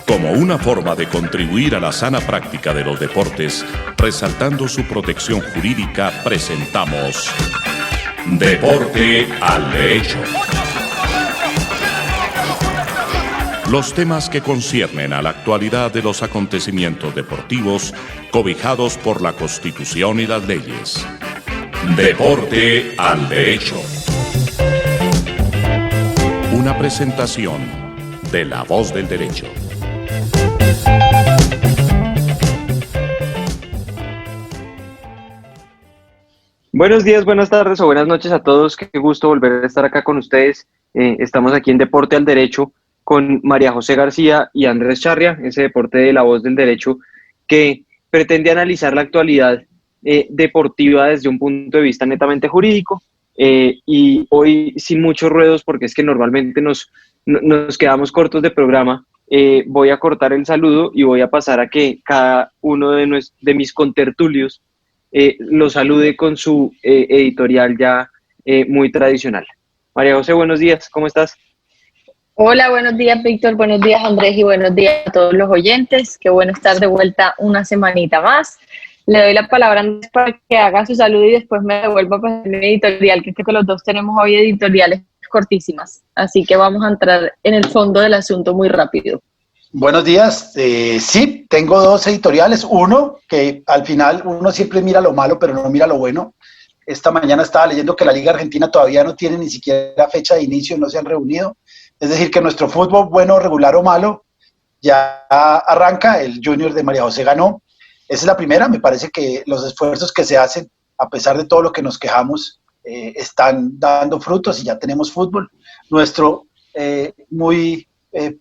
Como una forma de contribuir a la sana práctica de los deportes, resaltando su protección jurídica, presentamos Deporte al Derecho. Los temas que conciernen a la actualidad de los acontecimientos deportivos cobijados por la Constitución y las leyes. Deporte al Derecho. Una presentación de La Voz del Derecho. Buenos días, buenas tardes o buenas noches a todos. Qué gusto volver a estar acá con ustedes. Estamos aquí en Deporte al Derecho con María José García y Andrés Charria, ese deporte de La Voz del Derecho que pretende analizar la actualidad deportiva desde un punto de vista netamente jurídico. Y hoy sin muchos ruedos, porque es que normalmente nos quedamos cortos de programa. Voy a cortar el saludo y voy a pasar a que cada uno de mis contertulios lo salude con su editorial ya muy tradicional. María José, buenos días, ¿cómo estás? Hola, buenos días, Víctor, buenos días, Andrés, y buenos días a todos los oyentes. Qué bueno estar de vuelta una semanita más. Le doy la palabra a Andrés para que haga su saludo y después me devuelva para mi editorial, que creo que los dos tenemos hoy editoriales cortísimas. Así que vamos a entrar en el fondo del asunto muy rápido. Buenos días. Sí, tengo dos editoriales. Uno, que al final uno siempre mira lo malo, pero no mira lo bueno. Esta mañana estaba leyendo que la Liga Argentina todavía no tiene ni siquiera fecha de inicio, no se han reunido. Es decir, que nuestro fútbol, bueno, regular o malo, ya arranca. El Junior de María José ganó. Esa es la primera. Me parece que los esfuerzos que se hacen, a pesar de todo lo que nos quejamos, están dando frutos y ya tenemos fútbol. Nuestro muy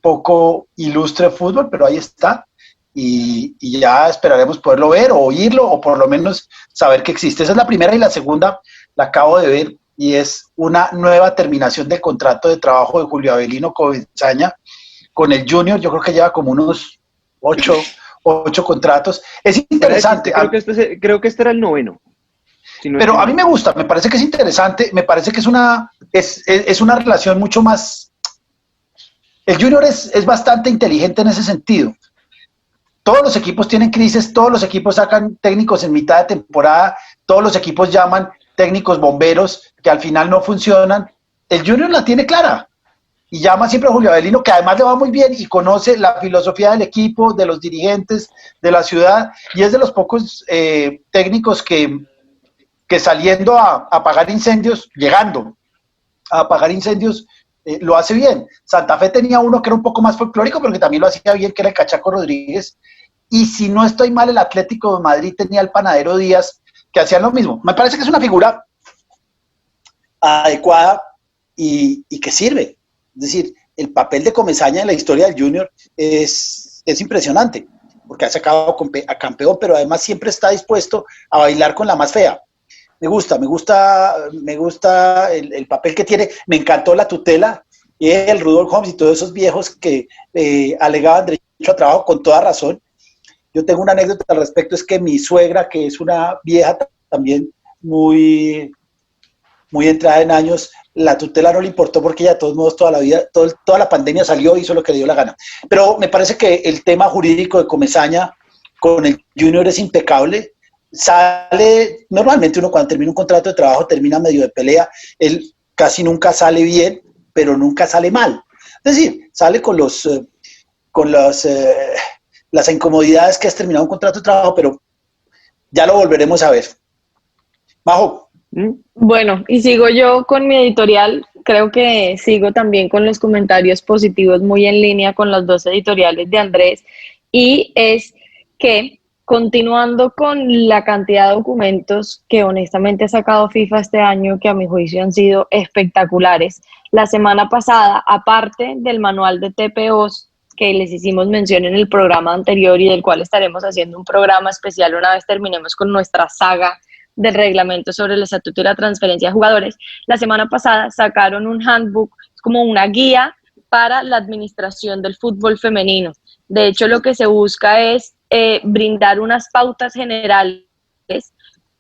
poco ilustre fútbol, pero ahí está. Y ya esperaremos poderlo ver o oírlo o por lo menos saber que existe. Esa es la primera. Y la segunda la acabo de ver y es una nueva terminación del contrato de trabajo de Julio Avelino Comesaña con el Junior. Yo creo que lleva como unos ocho contratos. Es interesante. Creo que este era el noveno. Si no, pero a mí me gusta, me parece que es interesante, me parece que es una relación mucho más... El Junior es bastante inteligente en ese sentido. Todos los equipos tienen crisis, todos los equipos sacan técnicos en mitad de temporada, todos los equipos llaman técnicos bomberos que al final no funcionan. El Junior la tiene clara y llama siempre a Julio Avelino, que además le va muy bien y conoce la filosofía del equipo, de los dirigentes, de la ciudad, y es de los pocos técnicos que saliendo a apagar incendios, llegando a apagar incendios, lo hace bien. Santa Fe tenía uno que era un poco más folclórico, pero que también lo hacía bien, que era el Cachaco Rodríguez. Y si no estoy mal, el Atlético de Madrid tenía el Panadero Díaz, que hacían lo mismo. Me parece que es una figura adecuada y que sirve. Es decir, el papel de Comesaña en la historia del Junior es impresionante, porque ha sacado a campeón, pero además siempre está dispuesto a bailar con la más fea. Me gusta el papel que tiene. Me encantó la tutela y el Rudolf Holmes y todos esos viejos que alegaban derecho a trabajo con toda razón. Yo tengo una anécdota al respecto, es que mi suegra, que es una vieja también muy entrada en años, la tutela no le importó porque ella de todos modos toda la vida, toda la pandemia salió y hizo lo que le dio la gana. Pero me parece que el tema jurídico de Comesaña con el Junior es impecable. Sale, normalmente uno cuando termina un contrato de trabajo termina medio de pelea, él casi nunca sale bien, pero nunca sale mal. Es decir, sale con las incomodidades que has terminado un contrato de trabajo, pero ya lo volveremos a ver. Majo. Bueno, y sigo yo con mi editorial. Creo que sigo también con los comentarios positivos, muy en línea con las dos editoriales de Andrés, y es que continuando con la cantidad de documentos que honestamente ha sacado FIFA este año, que a mi juicio han sido espectaculares. La semana pasada, aparte del manual de TPOs que les hicimos mención en el programa anterior y del cual estaremos haciendo un programa especial una vez terminemos con nuestra saga del reglamento sobre el estatuto y la transferencia de jugadores, la semana pasada sacaron un handbook, como una guía para la administración del fútbol femenino. De hecho, lo que se busca es brindar unas pautas generales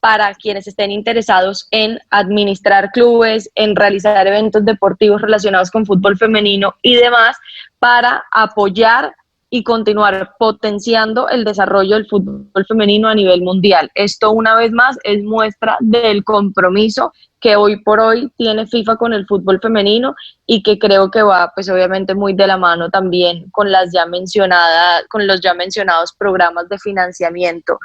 para quienes estén interesados en administrar clubes, en realizar eventos deportivos relacionados con fútbol femenino y demás, para apoyar y continuar potenciando el desarrollo del fútbol femenino a nivel mundial. Esto, una vez más, es muestra del compromiso que hoy por hoy tiene FIFA con el fútbol femenino y que creo que va, pues obviamente, muy de la mano también con los ya mencionados programas de financiamiento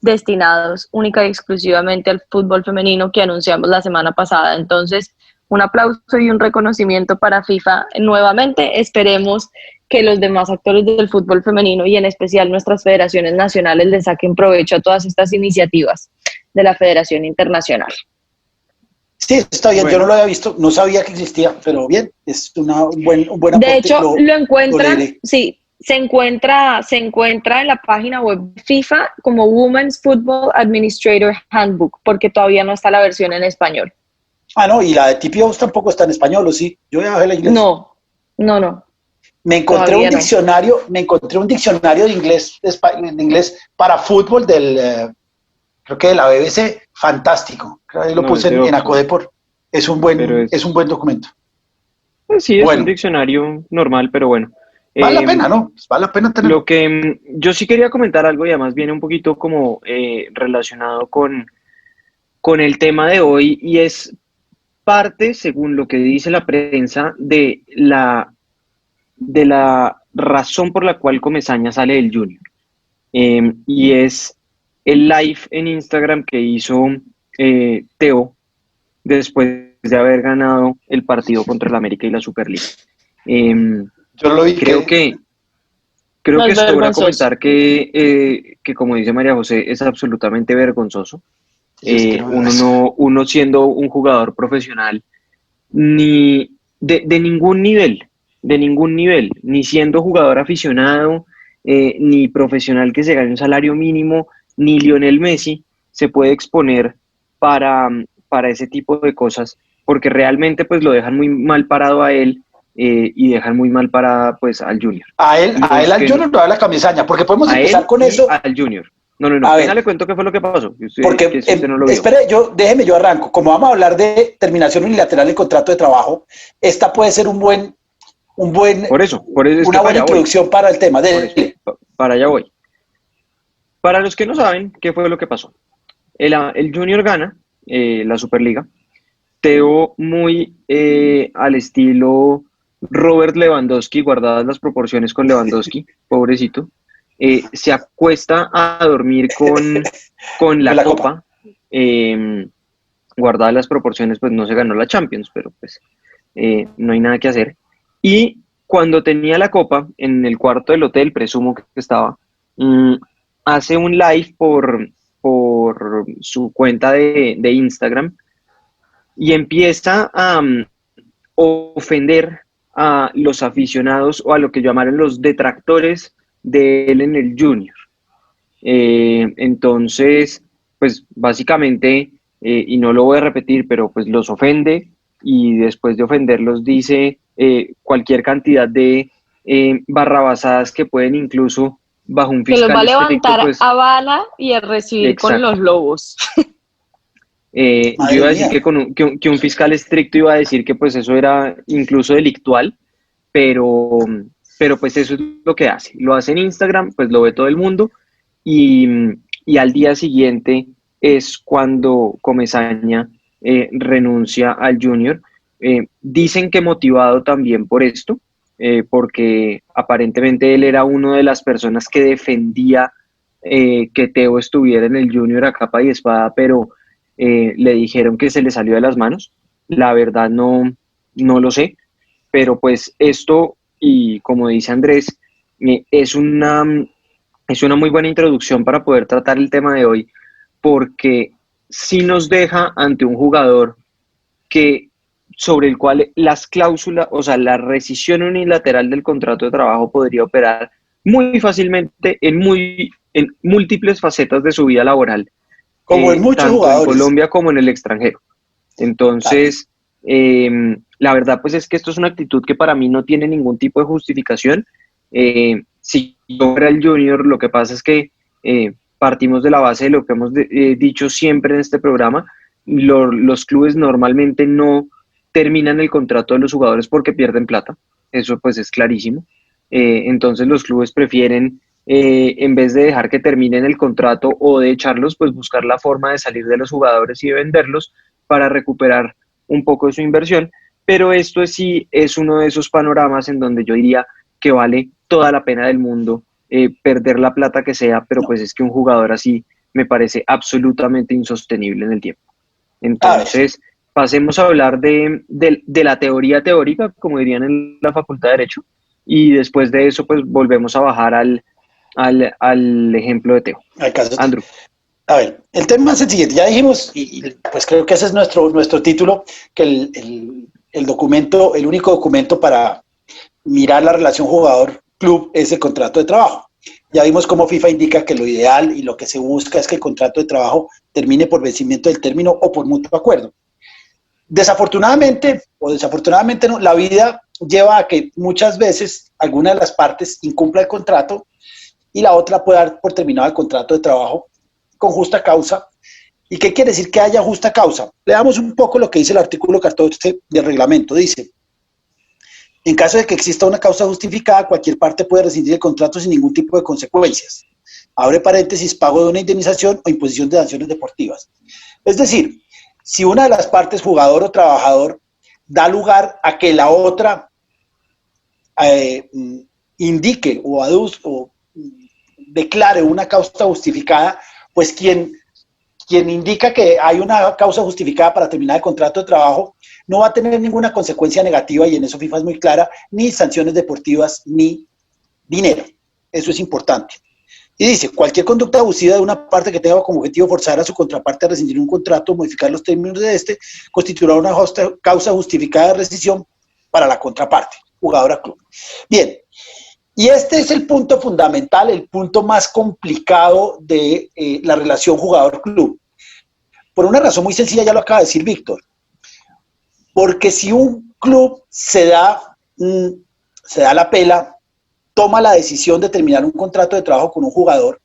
destinados única y exclusivamente al fútbol femenino que anunciamos la semana pasada. Entonces, un aplauso y un reconocimiento para FIFA nuevamente. Esperemos que los demás actores del fútbol femenino y en especial nuestras federaciones nacionales le saquen provecho a todas estas iniciativas de la Federación Internacional. Sí, está bien, bueno. Yo no lo había visto, no sabía que existía, pero bien, es un buen aporte. De hecho, lo encuentran, sí, se encuentra en la página web de FIFA como Women's Football Administrator Handbook, porque todavía no está la versión en español. Ah, no, y la de TPO tampoco está en español, ¿o sí? Yo ya bajé la inglés. No. Me encontré un diccionario de inglés para fútbol creo que de la BBC, fantástico. Creo que lo puse en Acodepor. Es un buen documento. Pues sí, es un diccionario normal, pero bueno. Vale la pena, ¿no? Vale la pena tenerlo. Lo que yo sí quería comentar algo, y además viene un poquito como relacionado con el tema de hoy, y es parte, según lo que dice la prensa, de la razón por la cual Comesaña sale del Junior. Y es el live en Instagram que hizo Teo después de haber ganado el partido contra el América y la Superliga. Yo lo vi. Creo que sobra comentar que, como dice María José, es absolutamente vergonzoso. Uno siendo un jugador profesional, ni de ningún nivel, ni siendo jugador aficionado, ni profesional que se gane un salario mínimo, ni Lionel Messi se puede exponer para ese tipo de cosas, porque realmente pues lo dejan muy mal parado a él, y dejan muy mal parada pues al Junior. Al Junior no a la Comesaña, porque podemos empezar con eso. Al Junior. No, le cuento qué fue lo que pasó. Porque, no lo espere, déjeme, yo arranco. Como vamos a hablar de terminación unilateral del contrato de trabajo, esta puede ser una buena introducción para el tema. Para allá voy. Para los que no saben, ¿qué fue lo que pasó? El Junior gana la Superliga. Teo, muy al estilo Robert Lewandowski, guardadas las proporciones con Lewandowski, pobrecito, se acuesta a dormir con la copa. Guardadas las proporciones, pues no se ganó la Champions, pero pues no hay nada que hacer. Y cuando tenía la copa en el cuarto del hotel, presumo que estaba, hace un live por su cuenta de Instagram y empieza a ofender a los aficionados o a lo que llamaron los detractores de él en el Junior. Entonces, pues básicamente, y no lo voy a repetir, pero pues los ofende, y después de ofenderlos dice cualquier cantidad de barrabasadas que pueden incluso bajo un fiscal que los va a levantar pues, a bala y a recibir exacto. Con los lobos. Yo iba a decir que un fiscal estricto iba a decir que pues eso era incluso delictual, pero pues eso es lo que hace. Lo hace en Instagram, pues lo ve todo el mundo, y al día siguiente es cuando Comesaña renuncia al Junior. Dicen que motivado también por esto, porque aparentemente él era una de las personas que defendía que Teo estuviera en el Junior a capa y espada, pero le dijeron que se le salió de las manos. La verdad no lo sé, pero pues esto, y como dice Andrés, es una muy buena introducción para poder tratar el tema de hoy, porque sí nos deja ante un jugador sobre el cual las cláusulas, o sea, la rescisión unilateral del contrato de trabajo podría operar muy fácilmente en múltiples facetas de su vida laboral, como en muchos tanto jugadores, en Colombia como en el extranjero. Entonces, la verdad pues es que esto es una actitud que para mí no tiene ningún tipo de justificación. Si yo fuera el Junior, lo que pasa es que partimos de la base de lo que hemos dicho siempre en este programa. Los clubes normalmente no terminan el contrato de los jugadores porque pierden plata, eso pues es clarísimo. Entonces los clubes prefieren, en vez de dejar que terminen el contrato o de echarlos, pues buscar la forma de salir de los jugadores y de venderlos para recuperar un poco de su inversión. Pero esto sí es uno de esos panoramas en donde yo diría que vale toda la pena del mundo perder la plata que sea, pero pues es que un jugador así me parece absolutamente insostenible en el tiempo. Entonces, pasemos a hablar de la teoría teórica, como dirían en la Facultad de Derecho, y después de eso, pues volvemos a bajar al ejemplo de Teo. Andrew. A ver, el tema es el siguiente. Ya dijimos, y pues creo que ese es nuestro título, que el documento, el único documento para mirar la relación jugador-club es el contrato de trabajo. Ya vimos cómo FIFA indica que lo ideal y lo que se busca es que el contrato de trabajo termine por vencimiento del término o por mutuo acuerdo. Desafortunadamente, o desafortunadamente no, la vida lleva a que muchas veces alguna de las partes incumpla el contrato y la otra puede dar por terminado el contrato de trabajo con justa causa. ¿Y qué quiere decir que haya justa causa? Leamos un poco lo que dice el artículo 14 del reglamento. Dice: en caso de que exista una causa justificada, cualquier parte puede rescindir el contrato sin ningún tipo de consecuencias. Abre paréntesis, pago de una indemnización o imposición de sanciones deportivas. Es decir, si una de las partes, jugador o trabajador, da lugar a que la otra indique o aduzca o declare una causa justificada, pues quien indica que hay una causa justificada para terminar el contrato de trabajo no va a tener ninguna consecuencia negativa, y en eso FIFA es muy clara, ni sanciones deportivas ni dinero. Eso es importante. Y dice: cualquier conducta abusiva de una parte que tenga como objetivo forzar a su contraparte a rescindir un contrato o modificar los términos de este, constituirá una causa justificada de rescisión para la contraparte, jugador a club. Bien, y este es el punto fundamental, el punto más complicado de la relación jugador-club. Por una razón muy sencilla, ya lo acaba de decir Víctor. Porque si un club se da la pela, toma la decisión de terminar un contrato de trabajo con un jugador,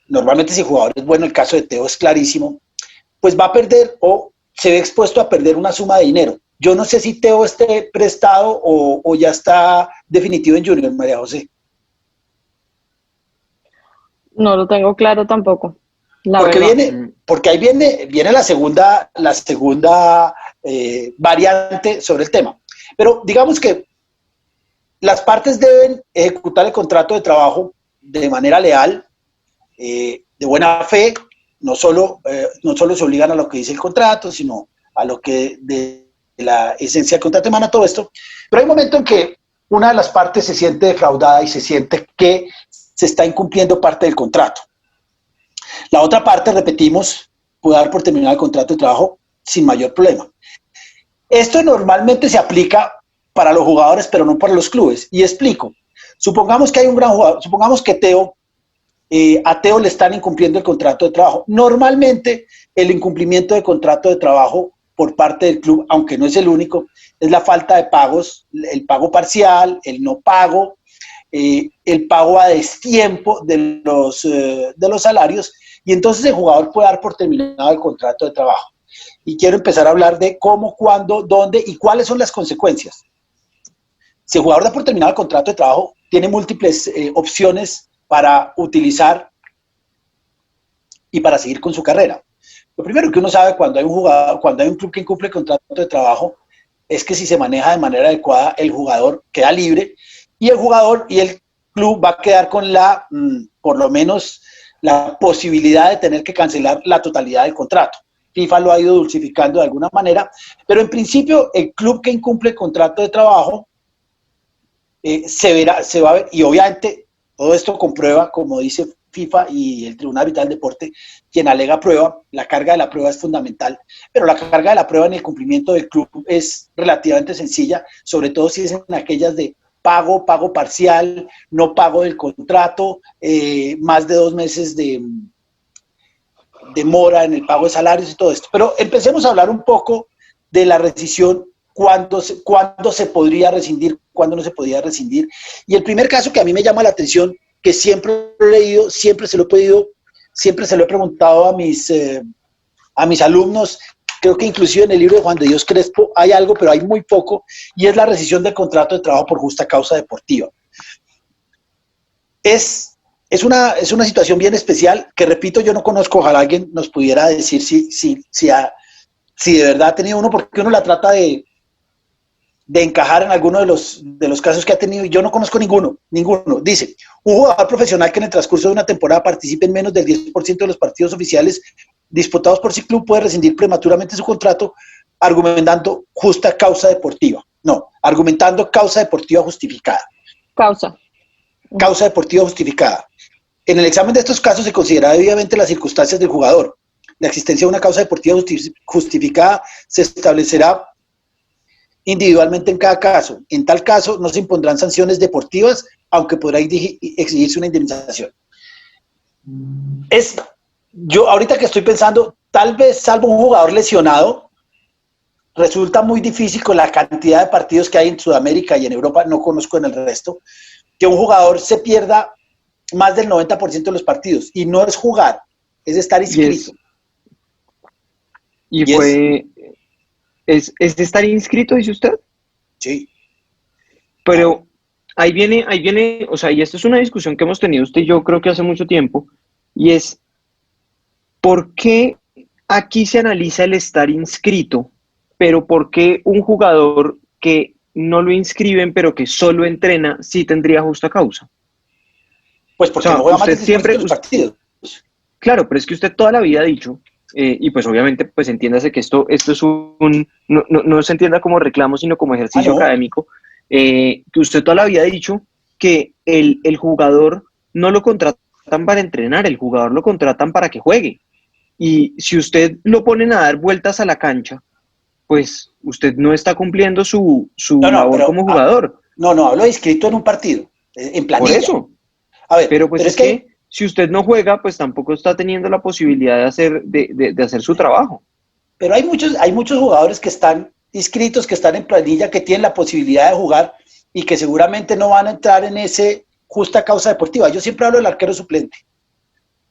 normalmente si el jugador es bueno, el caso de Teo es clarísimo, pues va a perder o se ve expuesto a perder una suma de dinero. Yo no sé si Teo esté prestado o ya está definitivo en Junior, María José. No lo tengo claro tampoco. Porque ahí viene la segunda variante sobre el tema. Pero digamos que las partes deben ejecutar el contrato de trabajo de manera leal, de buena fe. No solo se obligan a lo que dice el contrato, sino a lo que de la esencia del contrato emana todo esto. Pero hay un momento en que una de las partes se siente defraudada y se siente que se está incumpliendo parte del contrato. La otra parte, repetimos, puede dar por terminado el contrato de trabajo sin mayor problema. Esto normalmente se aplica para los jugadores, pero no para los clubes. Y explico. Supongamos que hay un gran jugador, supongamos que a Teo le están incumpliendo el contrato de trabajo. Normalmente el incumplimiento de contrato de trabajo por parte del club, aunque no es el único, es la falta de pagos, el pago parcial, el no pago, el pago a destiempo de los salarios, y entonces el jugador puede dar por terminado el contrato de trabajo. Y quiero empezar a hablar de cómo, cuándo, dónde y cuáles son las consecuencias. Si el jugador da por terminado el contrato de trabajo, tiene múltiples opciones para utilizar y para seguir con su carrera. Lo primero que uno sabe cuando hay un club que incumple el contrato de trabajo es que si se maneja de manera adecuada, el jugador queda libre y el jugador y el club va a quedar con por lo menos la posibilidad de tener que cancelar la totalidad del contrato. FIFA lo ha ido dulcificando de alguna manera, pero en principio el club que incumple el contrato de trabajo se va a ver, y obviamente todo esto comprueba, como dice FIFA y el Tribunal Arbitral del Deporte, quien alega prueba, la carga de la prueba es fundamental, pero la carga de la prueba en el cumplimiento del club es relativamente sencilla, sobre todo si es en aquellas de pago parcial, no pago del contrato, más de 2 meses de mora en el pago de salarios y todo esto. Pero empecemos a hablar un poco de la rescisión, cuándo se podría rescindir, cuándo no se podría rescindir. Y el primer caso que a mí me llama la atención, que siempre lo he leído, siempre se lo he podido siempre se lo he preguntado a mis alumnos, creo que inclusive en el libro de Juan de Dios Crespo hay algo, pero hay muy poco, y es la rescisión del contrato de trabajo por justa causa deportiva. Es una situación bien especial que, repito, yo no conozco. Ojalá alguien nos pudiera decir si de verdad ha tenido uno, porque uno la trata de encajar en alguno de los casos que ha tenido, y yo no conozco ninguno. Dice, un jugador profesional que en el transcurso de una temporada participe en menos del 10% de los partidos oficiales disputados por ese club puede rescindir prematuramente su contrato argumentando justa causa deportiva. No, argumentando causa deportiva justificada. Causa deportiva justificada. En el examen de estos casos se considerará debidamente las circunstancias del jugador. La existencia de una causa deportiva justificada se establecerá individualmente en cada caso. En tal caso no se impondrán sanciones deportivas, aunque podrá exigirse una indemnización. Yo ahorita que estoy pensando, tal vez salvo un jugador lesionado, resulta muy difícil con la cantidad de partidos que hay en Sudamérica y en Europa, no conozco en el resto, que un jugador se pierda más del 90% de los partidos. Y no es jugar, es estar inscrito. ¿Es de estar inscrito, dice usted? Sí. Pero ahí viene, o sea, y esto es una discusión que hemos tenido usted y yo creo que hace mucho tiempo, y es, ¿por qué aquí se analiza el estar inscrito, pero por qué un jugador que no lo inscriben, pero que solo entrena, sí tendría justa causa? Pues porque no juega más de siempre los partidos. Claro, pero es que usted toda la vida ha dicho, y pues obviamente, pues entiéndase que esto es no se entienda como reclamo, sino como ejercicio académico, que usted toda la vida ha dicho que el jugador no lo contratan para entrenar, el jugador lo contratan para que juegue. Y si usted lo ponen a dar vueltas a la cancha, pues usted no está cumpliendo su labor como jugador. Hablo de inscrito en un partido, en planilla. Por eso. A ver, pero pues es que si usted no juega, pues tampoco está teniendo la posibilidad de hacer su trabajo. Pero hay muchos jugadores que están inscritos, que están en planilla, que tienen la posibilidad de jugar y que seguramente no van a entrar en ese justa causa deportiva. Yo siempre hablo del arquero suplente.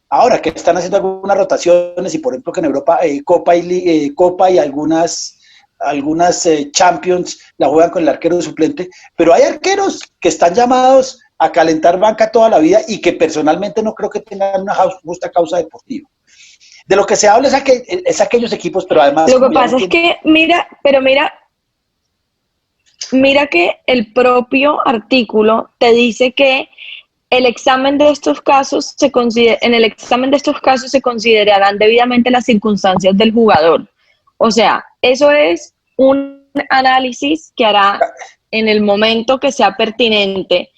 Ahora que están haciendo algunas rotaciones y, por ejemplo, que en Europa Copa y algunas Champions la juegan con el arquero suplente, pero hay arqueros que están llamados a calentar banca toda la vida y que personalmente no creo que tengan una justa causa deportiva. De lo que se habla es aquellos equipos, pero además... Lo que pasa es que, mira que el propio artículo te dice que en el examen de estos casos se considerarán debidamente las circunstancias del jugador. O sea, eso es un análisis que hará en el momento que sea pertinente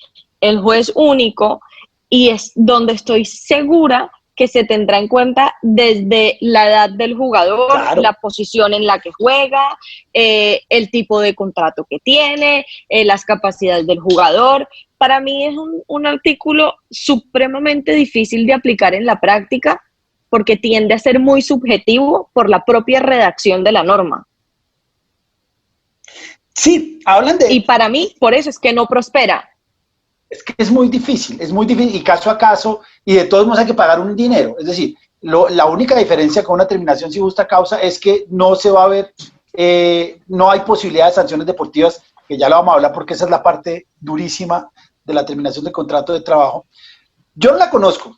el juez único, y es donde estoy segura que se tendrá en cuenta desde la edad del jugador, claro, la posición en la que juega, el tipo de contrato que tiene, las capacidades del jugador. Para mí es un artículo supremamente difícil de aplicar en la práctica porque tiende a ser muy subjetivo por la propia redacción de la norma. Sí, hablan de... Y para mí, por eso es que no prospera. Es que es muy difícil y caso a caso, y de todos modos hay que pagar un dinero. Es decir, la única diferencia con una terminación sin justa causa es que no se va a ver, no hay posibilidad de sanciones deportivas, que ya lo vamos a hablar porque esa es la parte durísima de la terminación del contrato de trabajo. Yo no la conozco,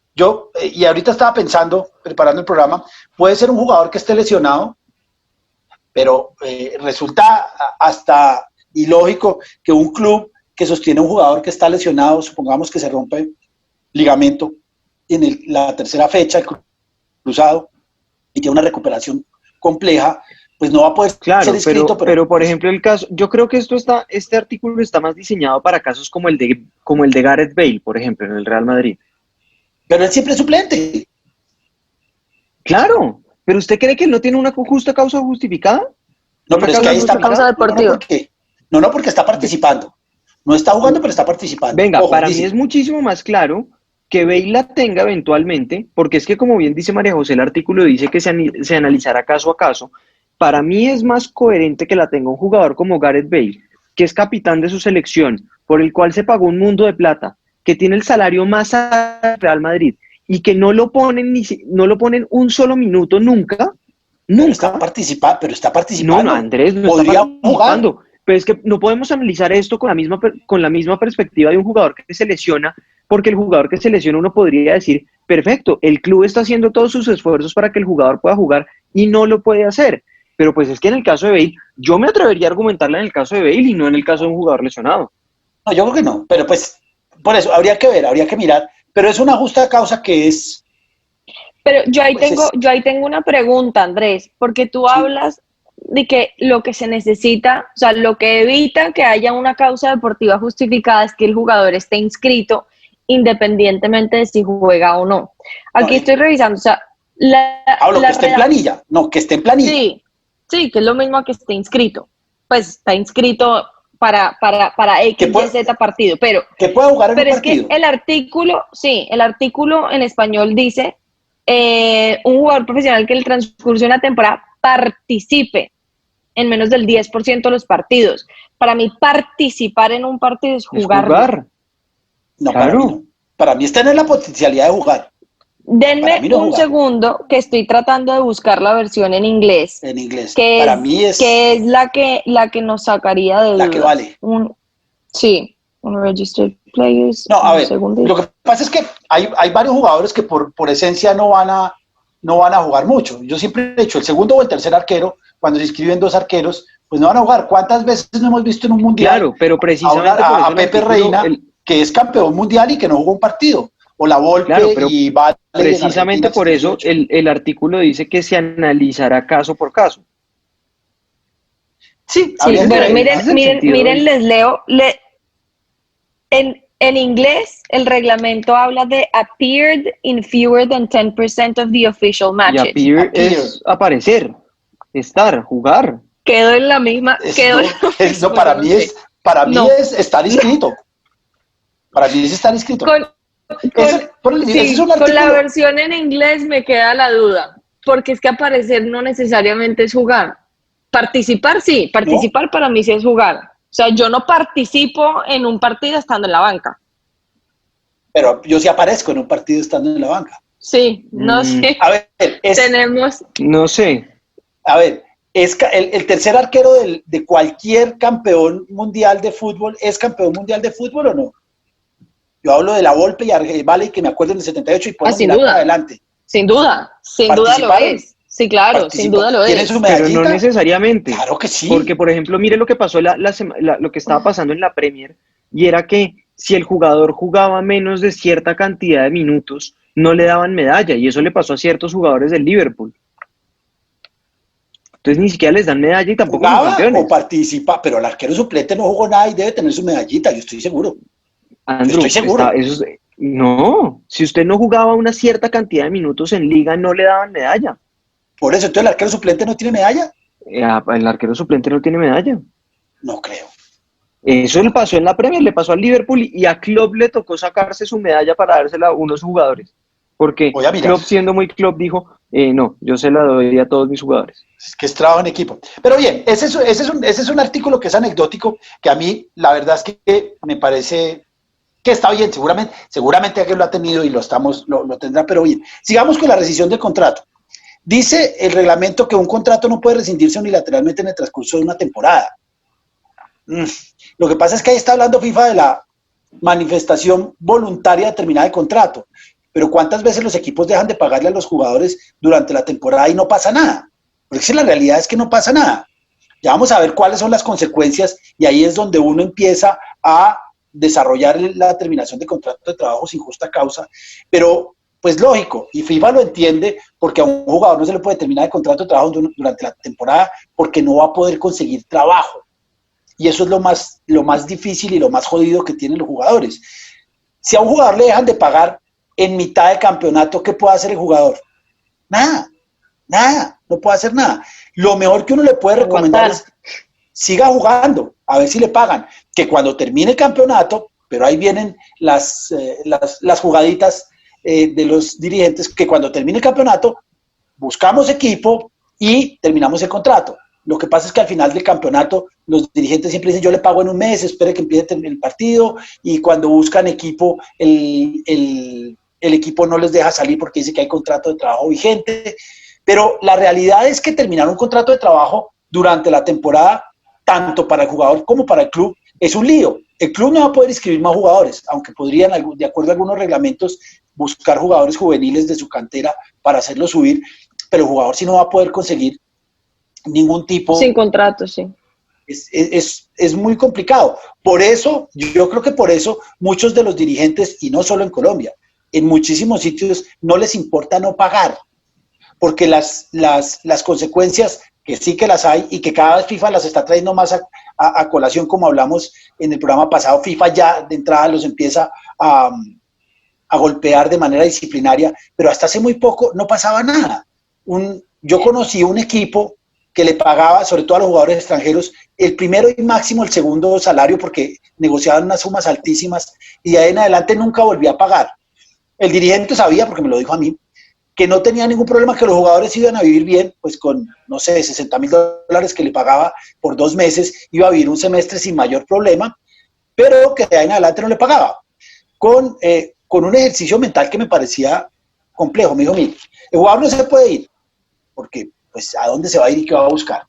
y ahorita estaba pensando, preparando el programa, puede ser un jugador que esté lesionado, pero resulta hasta ilógico que un club que sostiene a un jugador que está lesionado, supongamos que se rompe ligamento en la tercera fecha, el cruzado, y tiene una recuperación compleja, pues no va a poder ser inscrito. Pero por ejemplo, el caso, yo creo que este artículo está más diseñado para casos como el de Gareth Bale, por ejemplo, en el Real Madrid. Pero él siempre es suplente. Claro, pero ¿usted cree que él no tiene una justa causa justificada? No, pero es que ahí está causa deportiva. No, porque está participando. No está jugando, pero está participando. Venga, para mí es muchísimo más claro que Bale la tenga eventualmente, porque es que, como bien dice María José, el artículo dice que se analizará caso a caso. Para mí es más coherente que la tenga un jugador como Gareth Bale, que es capitán de su selección, por el cual se pagó un mundo de plata, que tiene el salario más alto del Real Madrid, y que no lo ponen no lo ponen un solo minuto nunca, Pero está participando. No, Andrés, no podría está participando. Pero es que no podemos analizar esto con la misma perspectiva de un jugador que se lesiona, porque el jugador que se lesiona uno podría decir, perfecto, el club está haciendo todos sus esfuerzos para que el jugador pueda jugar y no lo puede hacer. Pero pues es que en el caso de Bale, yo me atrevería a argumentarla en el caso de Bale y no en el caso de un jugador lesionado. No, yo creo que no, pero pues por eso habría que ver, habría que mirar, pero es una justa causa que es... Pero yo ahí Pues tengo una pregunta, Andrés, porque tú hablas de que lo que se necesita, o sea, lo que evita que haya una causa deportiva justificada es que el jugador esté inscrito independientemente de si juega o no. Aquí estoy revisando, o sea, que esté en planilla, no, que esté en planilla. Sí, que es lo mismo que esté inscrito. Pues está inscrito para X, Y, Z partido, pero... Que pueda jugar en un partido. Pero es que el artículo en español dice un jugador profesional que en el transcurso de una temporada participe en menos del 10% de los partidos. Para mí, participar en un partido es jugar. No, claro. Para mí está en la potencialidad de jugar. Denme un segundo que estoy tratando de buscar la versión en inglés. En inglés. Que para es, mí es... Que es la que nos sacaría de la dudas. que vale. Registered players. No, a ver, lo que pasa es que hay varios jugadores que por esencia no van a jugar mucho. Yo siempre he dicho, el segundo o el tercer arquero, cuando se inscriben dos arqueros, pues no van a jugar. ¿Cuántas veces no hemos visto en un mundial? Claro, pero precisamente a Pepe Reina, que es campeón mundial y que no jugó un partido? O la Volpe y Vale. Precisamente por eso el artículo dice que se analizará caso por caso. Sí, bueno, miren, les leo. En inglés, el reglamento habla de appeared in fewer than 10% of the official matches. Y appear es aparecer, estar, jugar. Quedó en la misma. Para mí es estar inscrito. Para mí es estar inscrito. Con la versión en inglés me queda la duda, porque es que aparecer no necesariamente es jugar. Participar sí, participar para mí sí es jugar. O sea, yo no participo en un partido estando en la banca. Pero yo sí aparezco en un partido estando en la banca. Sí, no sé. A ver, no sé. A ver, es el tercer arquero de cualquier campeón mundial de fútbol, ¿es campeón mundial de fútbol o no? Yo hablo de la Volpe y Vale, que me acuerdo en el 78 y podemos mirar para adelante. Sin duda lo es. Sí, claro, sin duda lo es. Pero no necesariamente. Claro que sí. Porque, por ejemplo, mire lo que pasó lo que estaba pasando en la Premier, y era que si el jugador jugaba menos de cierta cantidad de minutos, no le daban medalla, y eso le pasó a ciertos jugadores del Liverpool. Entonces ni siquiera les dan medalla y tampoco son campeones. O participa, pero el arquero suplente no jugó nada y debe tener su medallita, yo estoy seguro. Andrew, estoy seguro. No, si usted no jugaba una cierta cantidad de minutos en liga, no le daban medalla. Por eso, entonces, ¿el arquero suplente no tiene medalla? El arquero suplente no tiene medalla. No creo. Eso le pasó en la Premier, le pasó al Liverpool y a Klopp le tocó sacarse su medalla para dársela a unos jugadores. Porque Klopp, siendo muy Klopp, dijo, no, yo se la doy a todos mis jugadores. Es que es trabajo en equipo. Pero bien, ese es un artículo que es anecdótico, que a mí, la verdad es que me parece que está bien, seguramente alguien lo ha tenido y lo tendrá, pero bien. Sigamos con la rescisión del contrato. Dice el reglamento que un contrato no puede rescindirse unilateralmente en el transcurso de una temporada. Lo que pasa es que ahí está hablando FIFA de la manifestación voluntaria determinada de contrato. Pero ¿cuántas veces los equipos dejan de pagarle a los jugadores durante la temporada y no pasa nada? Porque si la realidad es que no pasa nada. Ya vamos a ver cuáles son las consecuencias y ahí es donde uno empieza a desarrollar la terminación de contrato de trabajo sin justa causa. Pero pues lógico, y FIFA lo entiende, porque a un jugador no se le puede terminar el contrato de trabajo durante la temporada porque no va a poder conseguir trabajo. Y eso es lo más difícil y lo más jodido que tienen los jugadores. Si a un jugador le dejan de pagar en mitad de campeonato, ¿qué puede hacer el jugador? Nada, no puede hacer nada. Lo mejor que uno le puede recomendar es siga jugando, a ver si le pagan. Que cuando termine el campeonato, pero ahí vienen las jugaditas de los dirigentes, que cuando termine el campeonato buscamos equipo y terminamos el contrato. Lo que pasa es que al final del campeonato los dirigentes siempre dicen yo le pago en un mes, espere que empiece el partido, y cuando buscan equipo el el equipo no les deja salir porque dice que hay contrato de trabajo vigente, pero la realidad es que terminar un contrato de trabajo durante la temporada, tanto para el jugador como para el club, es un lío. El club no va a poder inscribir más jugadores, aunque podrían, de acuerdo a algunos reglamentos, buscar jugadores juveniles de su cantera para hacerlos subir, pero el jugador sí no va a poder conseguir ningún tipo... Sin contrato, sí. Es muy complicado. Por eso, yo creo que por eso muchos de los dirigentes, y no solo en Colombia, en muchísimos sitios no les importa no pagar, porque las consecuencias, que sí que las hay y que cada vez FIFA las está trayendo más a colación, como hablamos en el programa pasado, FIFA ya de entrada los empieza a golpear de manera disciplinaria, pero hasta hace muy poco no pasaba nada. Yo conocí un equipo que le pagaba, sobre todo a los jugadores extranjeros, el primero y máximo el segundo salario, porque negociaban unas sumas altísimas, y de ahí en adelante nunca volvía a pagar. El dirigente sabía, porque me lo dijo a mí, que no tenía ningún problema, que los jugadores iban a vivir bien, pues con, no sé, $60,000 que le pagaba por 2 meses, iba a vivir un semestre sin mayor problema, pero que de ahí en adelante no le pagaba. Con un ejercicio mental que me parecía complejo. Me dijo, mire, el jugador no se puede ir, porque pues a dónde se va a ir y qué va a buscar.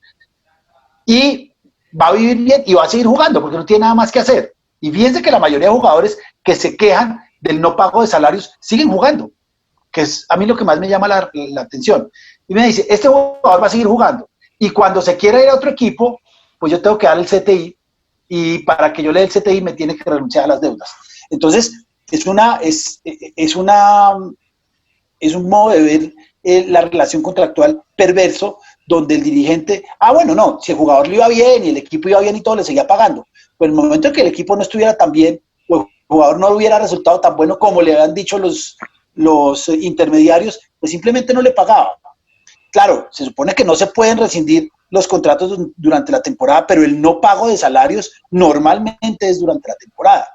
Y va a vivir bien y va a seguir jugando, porque no tiene nada más que hacer. Y fíjense que la mayoría de jugadores que se quejan del no pago de salarios siguen jugando, que es a mí lo que más me llama la atención. Y me dice, este jugador va a seguir jugando, y cuando se quiera ir a otro equipo, pues yo tengo que dar el CTI, y para que yo le dé el CTI me tiene que renunciar a las deudas. Entonces, es un modo de ver la relación contractual perverso, donde el dirigente, bueno, no, si el jugador le iba bien y el equipo iba bien y todo, le seguía pagando. Pero en el momento en que el equipo no estuviera tan bien, o el jugador no hubiera resultado tan bueno como le habían dicho los intermediarios, pues simplemente no le pagaba. Claro, se supone que no se pueden rescindir los contratos durante la temporada, pero el no pago de salarios normalmente es durante la temporada.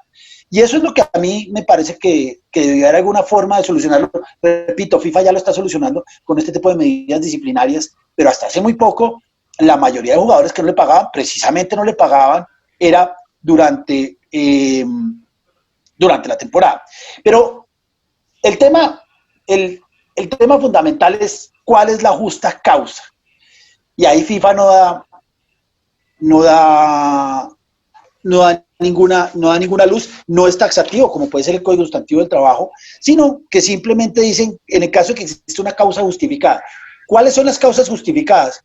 Y eso es lo que a mí me parece que debería haber alguna forma de solucionarlo. Repito, FIFA ya lo está solucionando con este tipo de medidas disciplinarias, pero hasta hace muy poco la mayoría de jugadores que no le pagaban, precisamente no le pagaban, era durante la temporada. Pero el tema fundamental es cuál es la justa causa. Y ahí FIFA no da ninguna luz, no es taxativo, como puede ser el Código Sustantivo del Trabajo, sino que simplemente dicen, en el caso de que existe una causa justificada. ¿Cuáles son las causas justificadas?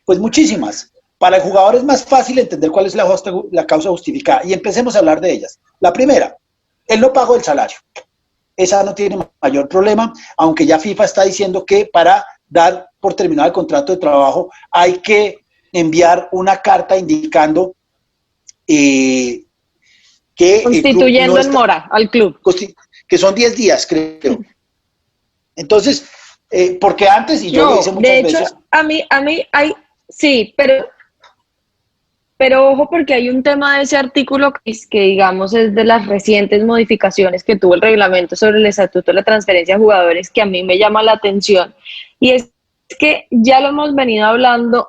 Pues muchísimas. Para el jugador es más fácil entender cuál es la causa justificada, y empecemos a hablar de ellas. La primera, el no pago del salario. Esa no tiene mayor problema, aunque ya FIFA está diciendo que para dar por terminado el contrato de trabajo hay que enviar una carta indicando que constituyendo no está, en mora al club. Que son 10 días, creo. Entonces, porque antes, y yo lo hice muchas veces... De hecho, a mí hay... Sí, pero ojo, porque hay un tema de ese artículo que digamos es de las recientes modificaciones que tuvo el reglamento sobre el estatuto de la transferencia de jugadores, que a mí me llama la atención, y es que ya lo hemos venido hablando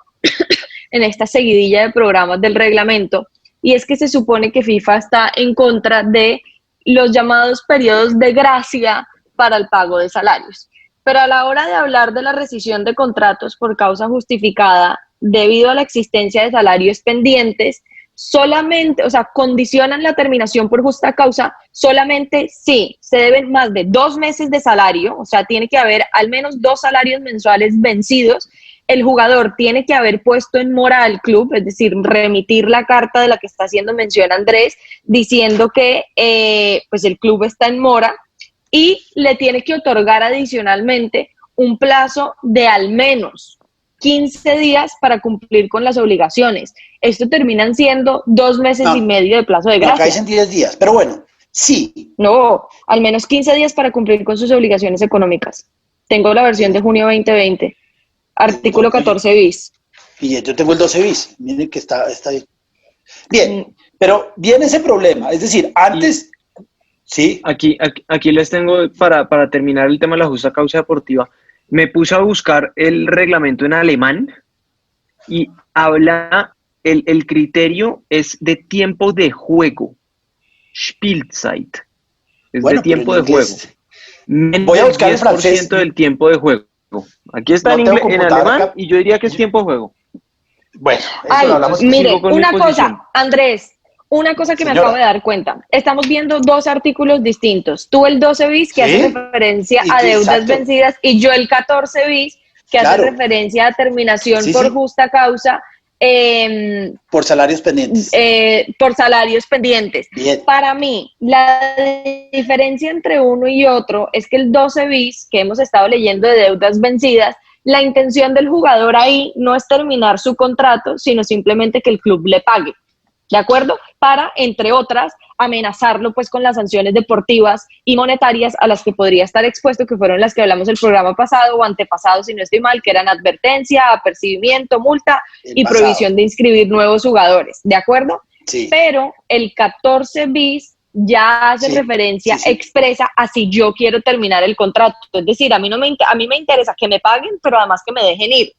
en esta seguidilla de programas del reglamento, y es que se supone que FIFA está en contra de los llamados periodos de gracia para el pago de salarios. Pero a la hora de hablar de la rescisión de contratos por causa justificada debido a la existencia de salarios pendientes, solamente, o sea, condicionan la terminación por justa causa solamente si se deben más de 2 meses de salario, o sea, tiene que haber al menos 2 salarios mensuales vencidos. El jugador tiene que haber puesto en mora al club, es decir, remitir la carta de la que está haciendo mención Andrés, diciendo que pues el club está en mora, y le tiene que otorgar adicionalmente un plazo de al menos 15 días para cumplir con las obligaciones. Esto terminan siendo 2 meses y medio de plazo de gracia. Acá dicen 10 días, pero bueno, sí. No, al menos 15 días para cumplir con sus obligaciones económicas. Tengo la versión de junio 2020. Artículo 14 bis. Y yo tengo el 12 bis. Miren que está ahí. Bien, pero viene ese problema. Es decir, antes... Sí. Aquí les tengo, para terminar el tema de la justa causa deportiva, me puse a buscar el reglamento en alemán y habla, el criterio es de tiempo de juego, Spielzeit, es de tiempo de juego. Voy a buscar el francés. 10% del tiempo de juego. Aquí está No tengo en computadora alemán acá. y yo diría que es tiempo de juego. Bueno, eso Ay, lo hablamos. mire, sigo con mi una posición. cosa, Andrés, una cosa que me Señora. acabo de dar cuenta. Estamos viendo dos artículos distintos. Tú el 12 bis que Sí, hace referencia y a que- deudas exacto. vencidas y yo el 14 bis que Claro. hace referencia a terminación Sí, por sí. justa causa Por salarios pendientes. por salarios pendientes. Bien. Para mí, la diferencia entre uno y otro es que el 12 bis que hemos estado leyendo de deudas vencidas, la intención del jugador ahí no es terminar su contrato, sino simplemente que el club le pague. ¿De acuerdo? Para, entre otras, amenazarlo pues con las sanciones deportivas y monetarias a las que podría estar expuesto, que fueron las que hablamos el programa pasado o antepasado, si no estoy mal, que eran advertencia, apercibimiento, multa y pasado. prohibición de inscribir nuevos jugadores. ¿De acuerdo? Sí. Pero el 14 bis ya hace Sí, referencia sí, sí. expresa a si yo quiero terminar el contrato. Es decir, a mí me interesa que me paguen, pero además que me dejen ir.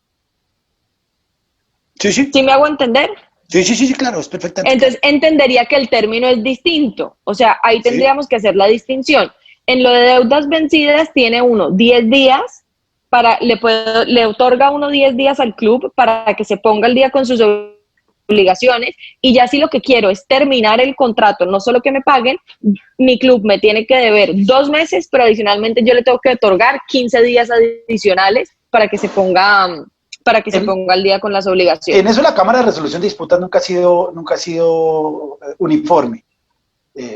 Sí, sí. ¿Sí me hago entender? Sí, claro, es perfectamente. Entonces entendería que el término es distinto. O sea, ahí tendríamos que hacer la distinción. En lo de deudas vencidas tiene uno 10 días, le otorga uno 10 días al club para que se ponga al día con sus obligaciones, y ya si lo que quiero es terminar el contrato, no solo que me paguen, mi club me tiene que deber 2 meses, pero adicionalmente yo le tengo que otorgar 15 días adicionales para que se ponga al día con las obligaciones. En eso la Cámara de Resolución de Disputas nunca ha sido uniforme.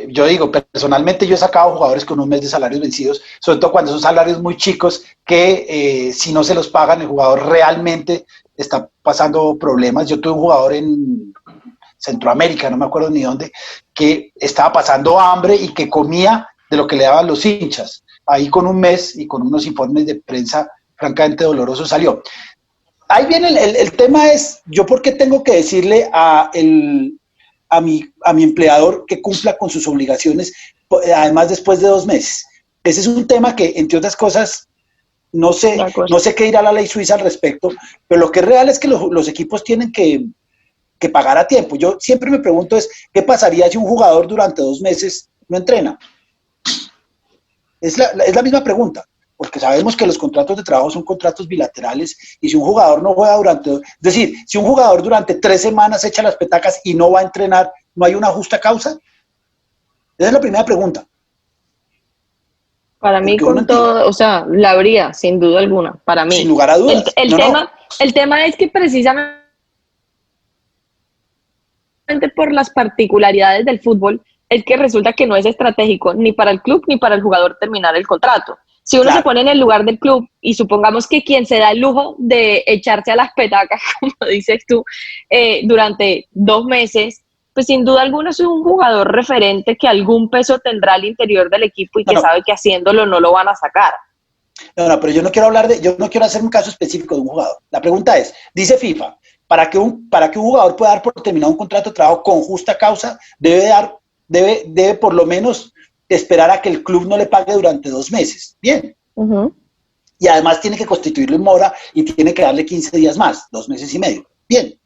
Yo digo, personalmente yo he sacado jugadores con un mes de salarios vencidos, sobre todo cuando son salarios muy chicos que si no se los pagan, el jugador realmente está pasando problemas. Yo tuve un jugador en Centroamérica, no me acuerdo ni dónde, que estaba pasando hambre y que comía de lo que le daban los hinchas. Ahí con un mes y con unos informes de prensa francamente dolorosos salió. Ahí viene el tema es, yo por qué tengo que decirle a mi empleador que cumpla con sus obligaciones, además después de 2 meses. Ese es un tema que, entre otras cosas, no sé qué dirá la ley suiza al respecto, pero lo que es real es que los equipos tienen que pagar a tiempo. Yo siempre me pregunto ¿qué pasaría si un jugador durante 2 meses no entrena? Es la misma pregunta, porque sabemos que los contratos de trabajo son contratos bilaterales, y si un jugador no juega si un jugador durante 3 semanas echa las petacas y no va a entrenar, ¿no hay una justa causa? Esa es la primera pregunta. Para mí, con todo, o sea, la habría, sin duda alguna, para mí. Sin lugar a dudas. El tema es que precisamente por las particularidades del fútbol, es que resulta que no es estratégico ni para el club ni para el jugador terminar el contrato. Si uno se pone en el lugar del club y supongamos que quien se da el lujo de echarse a las petacas, como dices tú, durante 2 meses, pues sin duda alguna es un jugador referente que algún peso tendrá al interior del equipo y que sabe que haciéndolo no lo van a sacar. No, pero yo no quiero hacer un caso específico de un jugador. La pregunta es, dice FIFA, para que un jugador pueda dar por terminado un contrato de trabajo con justa causa, debe por lo menos esperar a que el club no le pague durante 2 meses. Bien. Uh-huh. Y además tiene que constituirlo en mora y tiene que darle 15 días más, 2 meses y medio. Bien.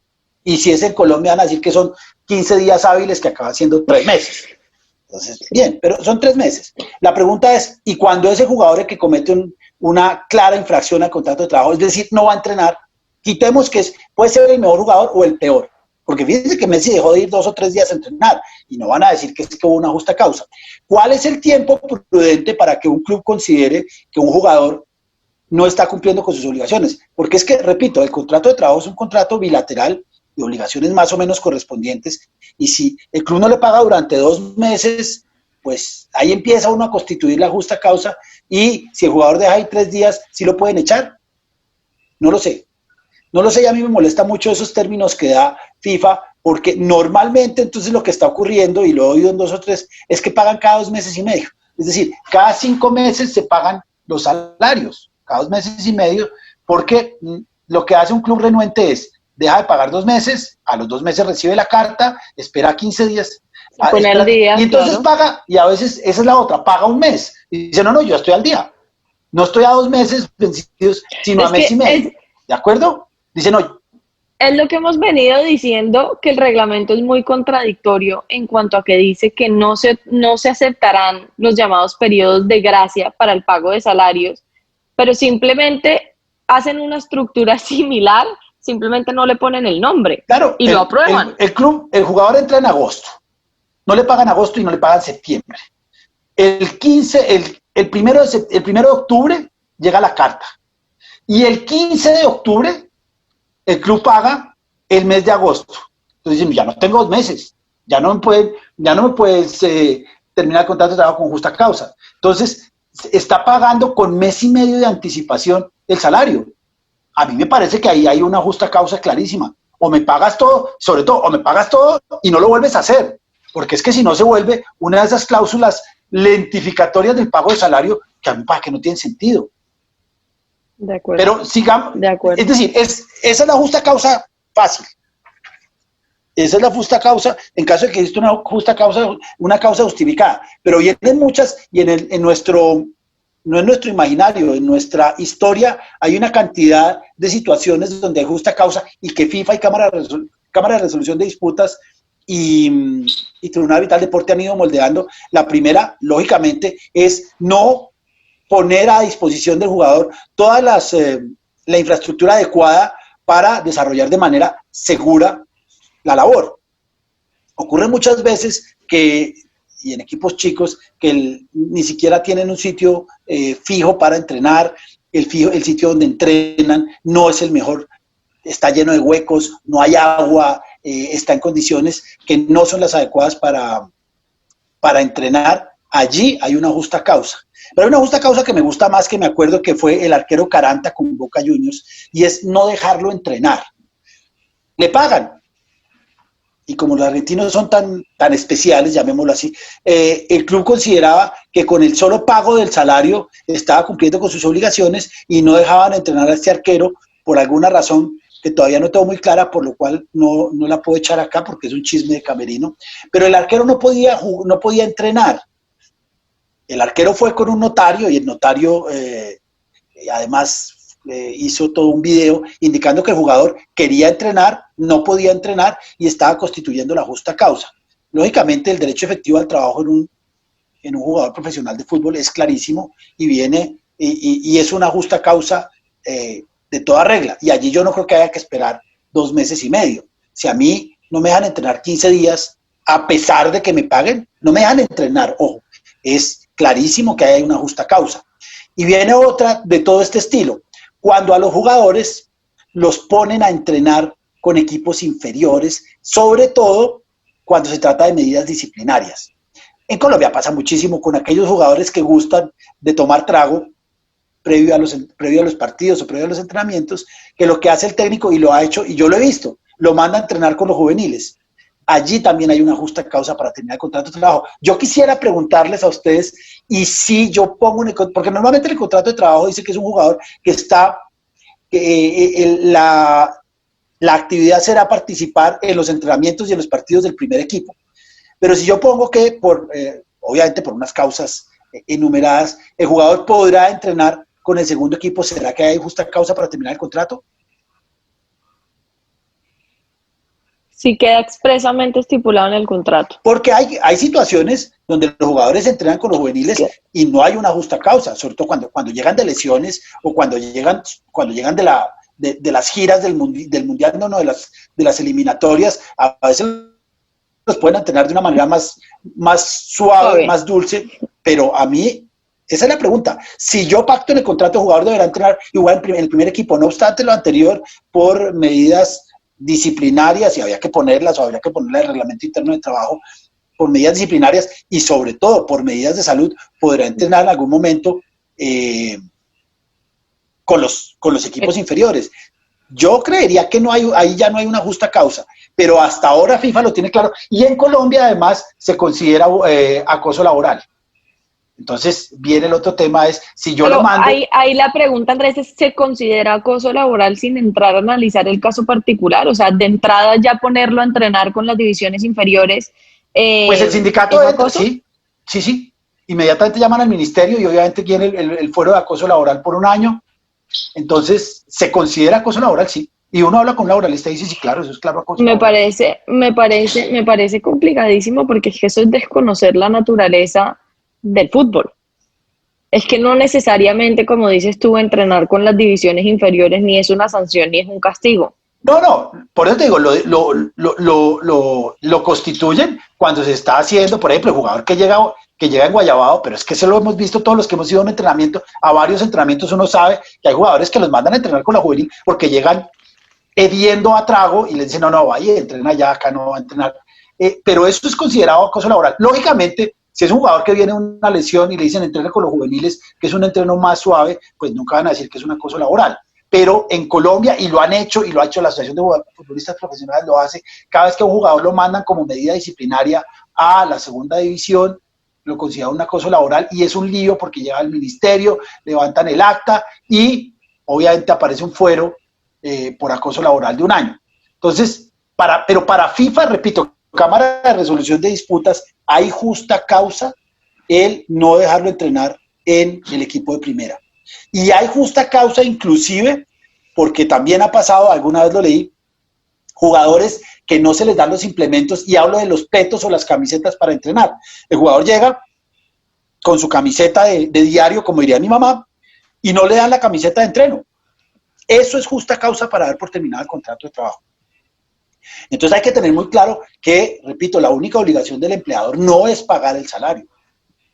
Y si es en Colombia, van a decir que son 15 días hábiles que acaban siendo 3 meses. Entonces, bien, pero son 3 meses. La pregunta es, ¿y cuando ese jugador que comete una clara infracción al contrato de trabajo, es decir, no va a entrenar, quitemos que puede ser el mejor jugador o el peor? Porque fíjense que Messi dejó de ir 2 o 3 días a entrenar y no van a decir que es que hubo una justa causa. ¿Cuál es el tiempo prudente para que un club considere que un jugador no está cumpliendo con sus obligaciones? Porque es que, repito, el contrato de trabajo es un contrato bilateral de obligaciones más o menos correspondientes, y si el club no le paga durante 2 meses, pues ahí empieza uno a constituir la justa causa, y si el jugador deja ahí 3 días, ¿sí lo pueden echar? No lo sé, y a mí me molesta mucho esos términos que da FIFA, porque normalmente entonces lo que está ocurriendo, y lo he oído en 2 o 3, es que pagan cada 2 meses y medio, es decir, cada 5 meses se pagan los salarios, cada 2 meses y medio, porque lo que hace un club renuente es, deja de pagar 2 meses, a los 2 meses recibe la carta, espera 15 días, y entonces paga, y a veces, esa es la otra, paga 1 mes, y dice, no, yo estoy al día, no estoy a 2 meses vencidos, sino a mes y medio, ¿de acuerdo? Dice, no, Es lo que hemos venido diciendo, que el reglamento es muy contradictorio en cuanto a que dice que no se aceptarán los llamados periodos de gracia para el pago de salarios, pero simplemente hacen una estructura similar, simplemente no le ponen el nombre Claro, y lo aprueban. El jugador entra en agosto, no le pagan agosto y no le pagan septiembre. El 15, el primero de octubre llega la carta y el 15 de octubre el club paga el mes de agosto. Entonces dicen, ya no tengo 2 meses, ya no me puedes terminar el contrato de trabajo con justa causa. Entonces, está pagando con mes y medio de anticipación el salario. A mí me parece que ahí hay una justa causa clarísima. O me pagas todo, sobre todo, o me pagas todo y no lo vuelves a hacer. Porque es que si no se vuelve una de esas cláusulas lentificatorias del pago de salario que a mí me parece que no tienen sentido. De acuerdo. Pero sigamos, De acuerdo. es decir, esa es la justa causa fácil. Esa es la justa causa, en caso de que exista una justa causa, una causa justificada. Pero vienen muchas, y no en nuestro imaginario, en nuestra historia, hay una cantidad de situaciones donde hay justa causa y que FIFA y Cámara de Resolución de Disputas y Tribunal Arbitral Deporte han ido moldeando. La primera, lógicamente, es no poner a disposición del jugador toda la infraestructura adecuada para desarrollar de manera segura la labor. Ocurre muchas veces que, y en equipos chicos, que ni siquiera tienen un sitio fijo para entrenar, el sitio donde entrenan no es el mejor, está lleno de huecos, no hay agua, está en condiciones que no son las adecuadas para entrenar. Allí hay una justa causa. Pero hay una justa causa que me gusta más, que me acuerdo que fue el arquero Caranta con Boca Juniors, y es no dejarlo entrenar. Le pagan. Y como los argentinos son tan especiales, llamémoslo así, el club consideraba que con el solo pago del salario estaba cumpliendo con sus obligaciones y no dejaban entrenar a este arquero por alguna razón que todavía no tengo muy clara, por lo cual no la puedo echar acá porque es un chisme de camerino. Pero el arquero no podía entrenar. El arquero fue con un notario y el notario además hizo todo un video indicando que el jugador quería entrenar, no podía entrenar y estaba constituyendo la justa causa. Lógicamente el derecho efectivo al trabajo en un jugador profesional de fútbol es clarísimo y viene y es una justa causa de toda regla. Y allí yo no creo que haya que esperar 2 meses y medio. Si a mí no me dejan entrenar 15 días, a pesar de que me paguen, no me dejan entrenar, ojo, es clarísimo que hay una justa causa. Y viene otra de todo este estilo. Cuando a los jugadores los ponen a entrenar con equipos inferiores, sobre todo cuando se trata de medidas disciplinarias. En Colombia pasa muchísimo con aquellos jugadores que gustan de tomar trago previo a los partidos o previo a los entrenamientos, que lo que hace el técnico, y lo ha hecho, y yo lo he visto, lo manda a entrenar con los juveniles. Allí también hay una justa causa para terminar el contrato de trabajo. Yo quisiera preguntarles a ustedes, y si yo pongo, porque normalmente el contrato de trabajo dice que es un jugador que está, la actividad será participar en los entrenamientos y en los partidos del primer equipo. Pero si yo pongo que, obviamente por unas causas enumeradas, el jugador podrá entrenar con el segundo equipo, ¿será que hay justa causa para terminar el contrato? Sí queda expresamente estipulado en el contrato. Porque hay situaciones donde los jugadores entrenan con los juveniles y no hay una justa causa, sobre todo cuando llegan de lesiones o cuando llegan de las giras del mundial, no, de las eliminatorias. A veces los pueden entrenar de una manera más suave, más dulce, pero a mí, esa es la pregunta. Si yo pacto en el contrato, el jugador deberá entrenar igual en el primer equipo, no obstante lo anterior, por medidas disciplinarias, y habría que ponerlas en el reglamento interno de trabajo, por medidas disciplinarias y sobre todo por medidas de salud, podrá entrenar en algún momento con los equipos inferiores. Yo creería que ahí ya no hay una justa causa, pero hasta ahora FIFA lo tiene claro, y en Colombia además se considera acoso laboral. Entonces viene el otro tema, es si yo lo mando... Ahí la pregunta, Andrés, es: ¿se considera acoso laboral sin entrar a analizar el caso particular? O sea, de entrada ya ponerlo a entrenar con las divisiones inferiores. Pues el sindicato entra, sí. Inmediatamente llaman al ministerio y obviamente viene el fuero de acoso laboral por 1 año. Entonces, ¿se considera acoso laboral? Sí. Y uno habla con un laboralista y dice, sí, claro, eso es claro acoso laboral. Me parece complicadísimo porque es que eso es desconocer la naturaleza del fútbol. Es que no necesariamente, como dices tú, entrenar con las divisiones inferiores ni es una sanción ni es un castigo. No, por eso te digo, lo constituyen cuando se está haciendo, por ejemplo, el jugador que llega en Guayabao, pero es que eso lo hemos visto todos los que hemos ido a un entrenamiento, a varios entrenamientos uno sabe que hay jugadores que los mandan a entrenar con la juvenil porque llegan hediendo a trago y le dicen, no, vaya, entrena allá, acá no va a entrenar. Pero eso es considerado acoso laboral. Lógicamente, si es un jugador que viene una lesión y le dicen entrena con los juveniles, que es un entreno más suave, pues nunca van a decir que es un acoso laboral. Pero en Colombia, y lo han hecho, y lo ha hecho la Asociación de Futbolistas Profesionales, lo hace, cada vez que a un jugador lo mandan como medida disciplinaria a la segunda división, lo consideran un acoso laboral y es un lío porque llega al ministerio, levantan el acta y obviamente aparece un fuero por acoso laboral de 1 año. Entonces, pero para FIFA, repito, Cámara de Resolución de Disputas, hay justa causa el no dejarlo entrenar en el equipo de primera. Y hay justa causa inclusive, porque también ha pasado, alguna vez lo leí, jugadores que no se les dan los implementos, y hablo de los petos o las camisetas para entrenar. El jugador llega con su camiseta de diario, como diría mi mamá, y no le dan la camiseta de entreno. Eso es justa causa para dar por terminado el contrato de trabajo. Entonces hay que tener muy claro que, repito, la única obligación del empleador no es pagar el salario.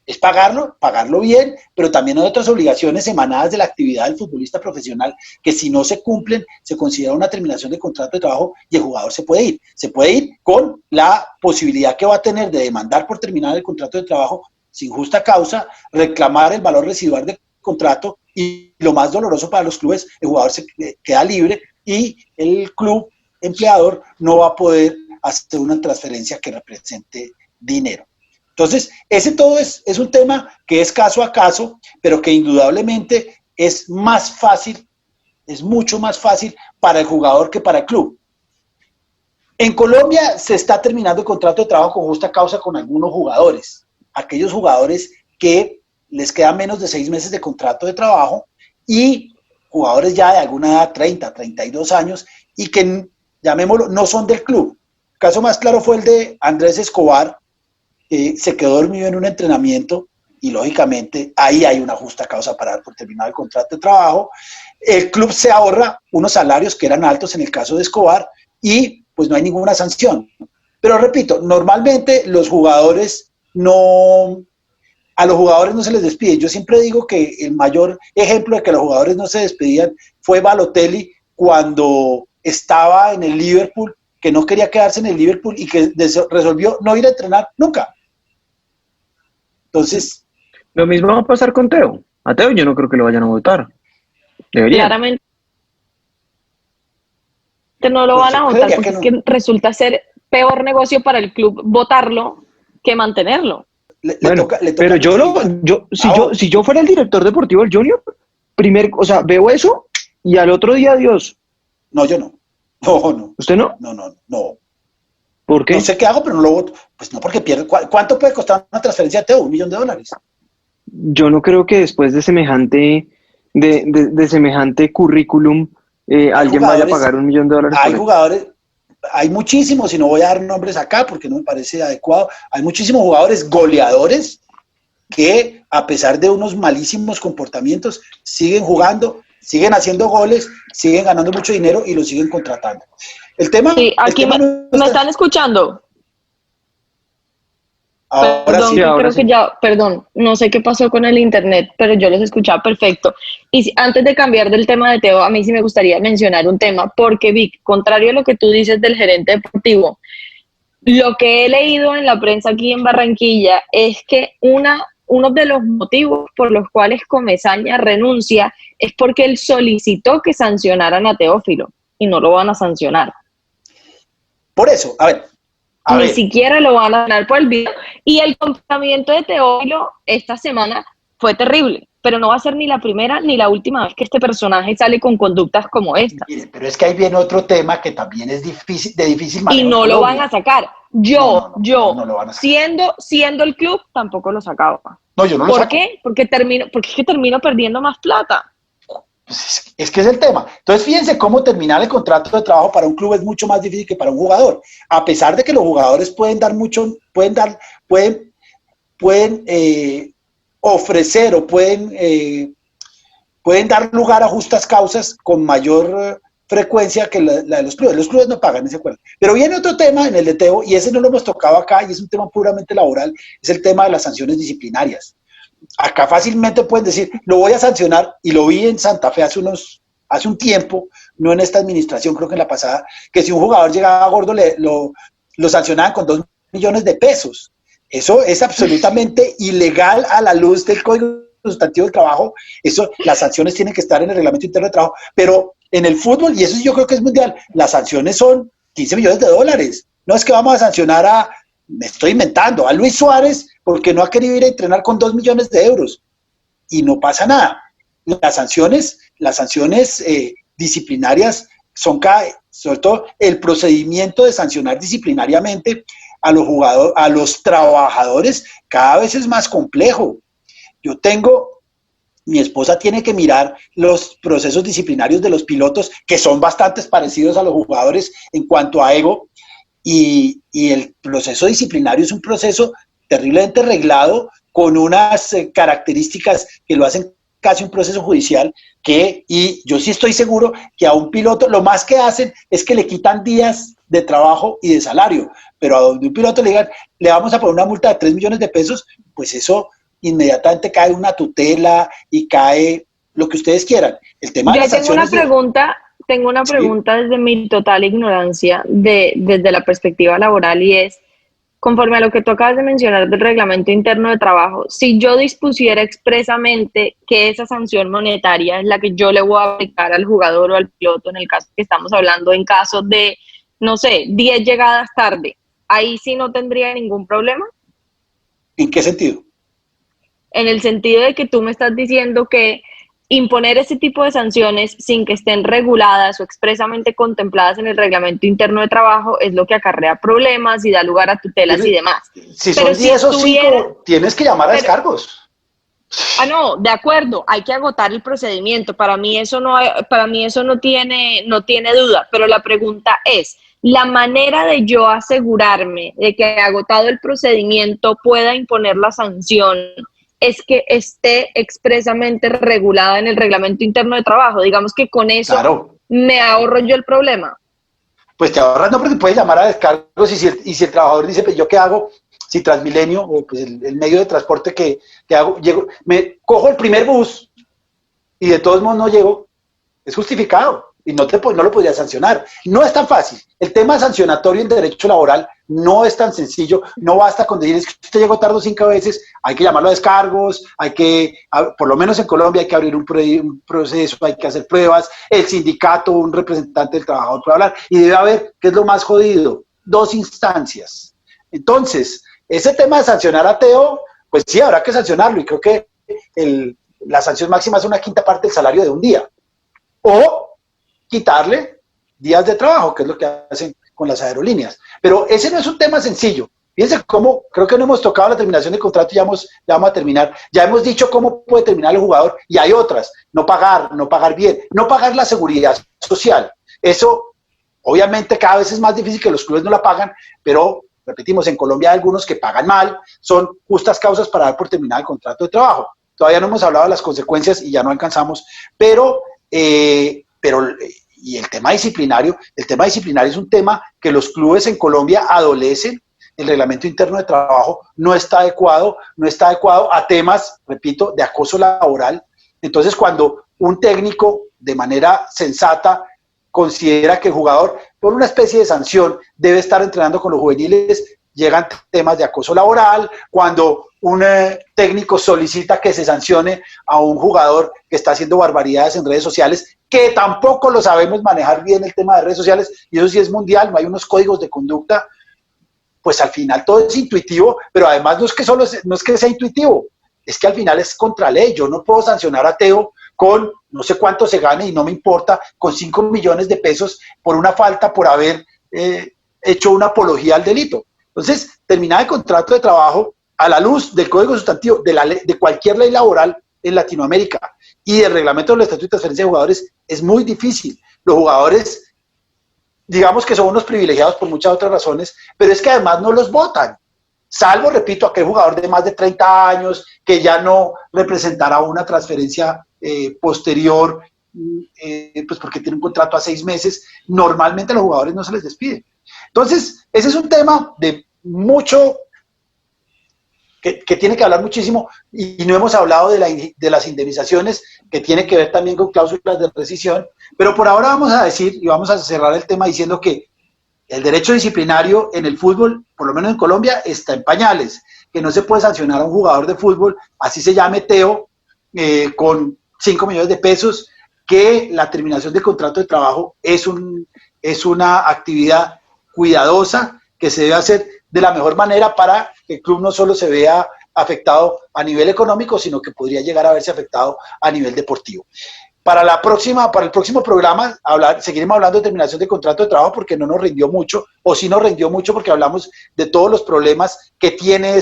Es pagarlo bien, pero también hay otras obligaciones emanadas de la actividad del futbolista profesional que si no se cumplen, se considera una terminación de contrato de trabajo y el jugador se puede ir. Se puede ir con la posibilidad que va a tener de demandar por terminar el contrato de trabajo sin justa causa, reclamar el valor residual del contrato y lo más doloroso para los clubes, el jugador se queda libre y el club empleador no va a poder hacer una transferencia que represente dinero. Entonces, ese todo es un tema que es caso a caso, pero que indudablemente es más fácil, es mucho más fácil para el jugador que para el club. En Colombia se está terminando el contrato de trabajo con justa causa con algunos jugadores, aquellos jugadores que les quedan menos de 6 meses de contrato de trabajo y jugadores ya de alguna edad, 30, 32 años, y que, llamémoslo, no son del club. El caso más claro fue el de Andrés Escobar, se quedó dormido en un entrenamiento y lógicamente ahí hay una justa causa para dar por terminado el contrato de trabajo. El club se ahorra unos salarios que eran altos en el caso de Escobar y pues no hay ninguna sanción. Pero repito, normalmente los jugadores a los jugadores no se les despide. Yo siempre digo que el mayor ejemplo de que los jugadores no se despedían fue Balotelli cuando estaba en el Liverpool, que no quería quedarse en el Liverpool y que resolvió no ir a entrenar nunca. Entonces, lo mismo va a pasar con Teo. A Teo yo no creo que lo vayan a votar. Deberían. Claramente no lo van a votar porque es que resulta ser peor negocio para el club votarlo que mantenerlo. Le toca pero si yo fuera el director deportivo del Junior, veo eso y al otro día adiós. No, yo no. No. ¿Usted no? No. ¿Por qué? No sé qué hago, pero no lo voto. Pues no, porque pierde. ¿Cuánto puede costar una transferencia de Teo? $1 millón. Yo no creo que después de semejante currículum alguien vaya a pagar $1 millón. Hay jugadores, hay muchísimos, y no voy a dar nombres acá porque no me parece adecuado. Hay muchísimos jugadores goleadores que, a pesar de unos malísimos comportamientos, siguen jugando, siguen haciendo goles, siguen ganando mucho dinero y lo siguen contratando. El tema... Sí, aquí me están escuchando. Perdón, no sé qué pasó con el internet, pero yo los escuchaba perfecto. Y antes de cambiar del tema de Teo, a mí sí me gustaría mencionar un tema, porque Vic, contrario a lo que tú dices del gerente deportivo, lo que he leído en la prensa aquí en Barranquilla es que uno de los motivos por los cuales Comesaña renuncia es porque él solicitó que sancionaran a Teófilo y no lo van a sancionar. Por eso, a ver. Ni siquiera lo van a ganar por el video. Y el comportamiento de Teófilo esta semana fue terrible, pero no va a ser ni la primera ni la última vez que este personaje sale con conductas como esta. Mire, pero es que ahí viene otro tema que también es de difícil manejo. Y no lo van a sacar. No lo van a sacar. Siendo el club, tampoco lo sacaba. No, yo no lo saco. ¿Por qué? Porque es que termino perdiendo más plata. Pues Es que es el tema. Entonces, fíjense cómo terminar el contrato de trabajo para un club es mucho más difícil que para un jugador. A pesar de que los jugadores pueden dar mucho, pueden ofrecer o pueden dar lugar a justas causas con mayor frecuencia que la de los clubes. Los clubes no pagan ese acuerdo. Pero viene otro tema en el de Teo, y ese no lo hemos tocado acá, y es un tema puramente laboral, es el tema de las sanciones disciplinarias. Acá fácilmente pueden decir, lo voy a sancionar, y lo vi en Santa Fe hace un tiempo, no en esta administración, creo que en la pasada, que si un jugador llegaba gordo lo sancionaban con 2 millones de pesos. Eso es absolutamente ilegal a la luz del Código Sustantivo del Trabajo. Eso, las sanciones tienen que estar en el Reglamento Interno de Trabajo, pero en el fútbol, y eso yo creo que es mundial, las sanciones son 15 millones de dólares. No es que vamos a sancionar me estoy inventando, a Luis Suárez porque no ha querido ir a entrenar con 2 millones de euros y no pasa nada. Las sanciones disciplinarias son sobre todo el procedimiento de sancionar disciplinariamente a los jugadores, a los trabajadores, cada vez es más complejo. Mi esposa tiene que mirar los procesos disciplinarios de los pilotos, que son bastante parecidos a los jugadores en cuanto a ego, y el proceso disciplinario es un proceso terriblemente reglado, con unas características que lo hacen casi un proceso judicial, y yo sí estoy seguro que a un piloto lo más que hacen es que le quitan días de trabajo y de salario, pero a donde un piloto le digan, le vamos a poner una multa de 3 millones de pesos, pues eso inmediatamente cae una tutela y cae lo que ustedes quieran. El tema de las sanciones... Tengo una pregunta desde mi total ignorancia desde la perspectiva laboral, y es, conforme a lo que tú acabas de mencionar del Reglamento Interno de Trabajo, si yo dispusiera expresamente que esa sanción monetaria es la que yo le voy a aplicar al jugador o al piloto, en el caso que estamos hablando, en caso de, no sé, 10 llegadas tarde, ¿ahí sí no tendría ningún problema? ¿En qué sentido? En el sentido de que tú me estás diciendo que imponer ese tipo de sanciones sin que estén reguladas o expresamente contempladas en el Reglamento Interno de Trabajo es lo que acarrea problemas y da lugar a tutelas y demás. Si son 10 o 5, tienes que llamar a descargos. No, de acuerdo, hay que agotar el procedimiento. Para mí eso no tiene duda, pero la pregunta es, la manera de yo asegurarme de que agotado el procedimiento pueda imponer la sanción es que esté expresamente regulada en el Reglamento Interno de Trabajo. Digamos que con eso me ahorro yo el problema. Pues te ahorras, no, porque puedes llamar a descargos, y si el trabajador dice, pues yo qué hago, si Transmilenio, o pues el medio de transporte que hago, me cojo el primer bus y de todos modos no llego, es justificado y no lo podría sancionar. No es tan fácil. El tema sancionatorio en derecho laboral no es tan sencillo, no basta con decir, es que usted llegó tarde 5 veces, hay que llamarlo a descargos, por lo menos en Colombia hay que abrir un proceso, hay que hacer pruebas, el sindicato, un representante del trabajador puede hablar, y debe haber, ¿qué es lo más jodido? 2 instancias. Entonces, ese tema de sancionar a Teo, pues sí, habrá que sancionarlo, y creo que la sanción máxima es 1/5 parte del salario de un día, o quitarle días de trabajo, que es lo que hacen con las aerolíneas. Pero ese no es un tema sencillo. Fíjense cómo, creo que no hemos tocado la terminación del contrato, ya vamos a terminar. Ya hemos dicho cómo puede terminar el jugador, y hay otras: no pagar bien, no pagar la seguridad social. Eso, obviamente, cada vez es más difícil, que los clubes no la pagan, pero, repetimos, en Colombia hay algunos que pagan mal, son justas causas para dar por terminado el contrato de trabajo. Todavía no hemos hablado de las consecuencias y ya no alcanzamos, y el tema disciplinario es un tema que los clubes en Colombia adolecen. El Reglamento Interno de Trabajo no está adecuado a temas, repito, de acoso laboral. Entonces, cuando un técnico, de manera sensata, considera que el jugador, por una especie de sanción, debe estar entrenando con los juveniles, llegan temas de acoso laboral. Cuando un técnico solicita que se sancione a un jugador que está haciendo barbaridades en redes sociales, que tampoco lo sabemos manejar bien el tema de redes sociales, y eso sí es mundial, no hay unos códigos de conducta, pues al final todo es intuitivo, pero además no es que sea intuitivo, es que al final es contra ley. Yo no puedo sancionar a Teo con no sé cuánto se gane, y no me importa, con 5 millones de pesos por una falta, por haber hecho una apología al delito. Entonces, terminar el contrato de trabajo a la luz del Código Sustantivo, de cualquier ley laboral en Latinoamérica, y el reglamento del estatuto de transferencia de jugadores es muy difícil. Los jugadores, digamos que son unos privilegiados por muchas otras razones, pero es que además no los votan. Salvo, repito, aquel jugador de más de 30 años que ya no representará una transferencia posterior, pues porque tiene un contrato a 6 meses, normalmente a los jugadores no se les despide. Entonces, ese es un tema de mucho, que tiene que hablar muchísimo, y no hemos hablado de las indemnizaciones, que tiene que ver también con cláusulas de rescisión, pero por ahora vamos a decir, y vamos a cerrar el tema diciendo que el derecho disciplinario en el fútbol, por lo menos en Colombia, está en pañales, que no se puede sancionar a un jugador de fútbol, así se llame Teo, con 5 millones de pesos, que la terminación del contrato de trabajo es una actividad cuidadosa que se debe hacer de la mejor manera para que el club no solo se vea afectado a nivel económico, sino que podría llegar a verse afectado a nivel deportivo. Para el próximo programa seguiremos hablando de terminación de contrato de trabajo porque no nos rindió mucho, o sí nos rindió mucho porque hablamos de todos los problemas que tiene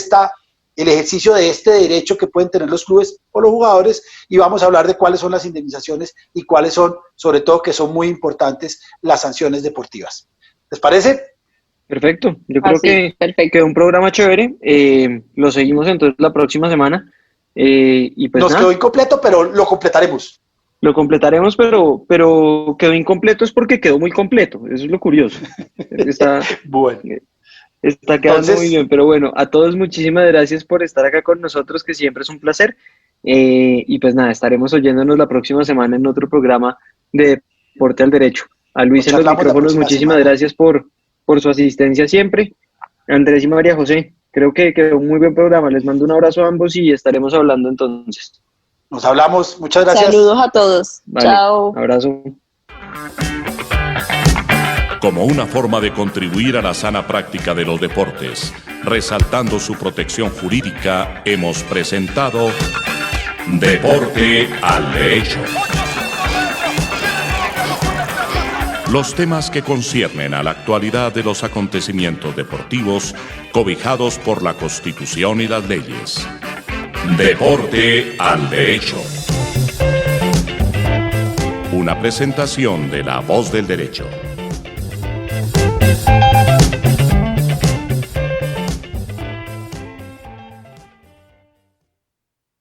el ejercicio de este derecho que pueden tener los clubes o los jugadores, y vamos a hablar de cuáles son las indemnizaciones y cuáles son, sobre todo, que son muy importantes, las sanciones deportivas. ¿Les parece? Perfecto, yo creo que quedó un programa chévere, lo seguimos entonces la próxima semana. Y pues nos quedó incompleto, pero lo completaremos. Lo completaremos, pero quedó incompleto es porque quedó muy completo, eso es lo curioso. Bueno. Está quedando entonces, muy bien, pero bueno, a todos muchísimas gracias por estar acá con nosotros, que siempre es un placer. Y pues nada, estaremos oyéndonos la próxima semana en otro programa de Deporte al Derecho. A Luis en los micrófonos, muchísimas gracias por su asistencia siempre. Andrés y María José, creo que quedó un muy buen programa. Les mando un abrazo a ambos y estaremos hablando entonces. Nos hablamos, muchas gracias. Saludos a todos. Vale, chao. Abrazo. Como una forma de contribuir a la sana práctica de los deportes, resaltando su protección jurídica, hemos presentado Deporte al Derecho. Los temas que conciernen a la actualidad de los acontecimientos deportivos cobijados por la Constitución y las leyes. Deporte al Derecho. Una presentación de La Voz del Derecho.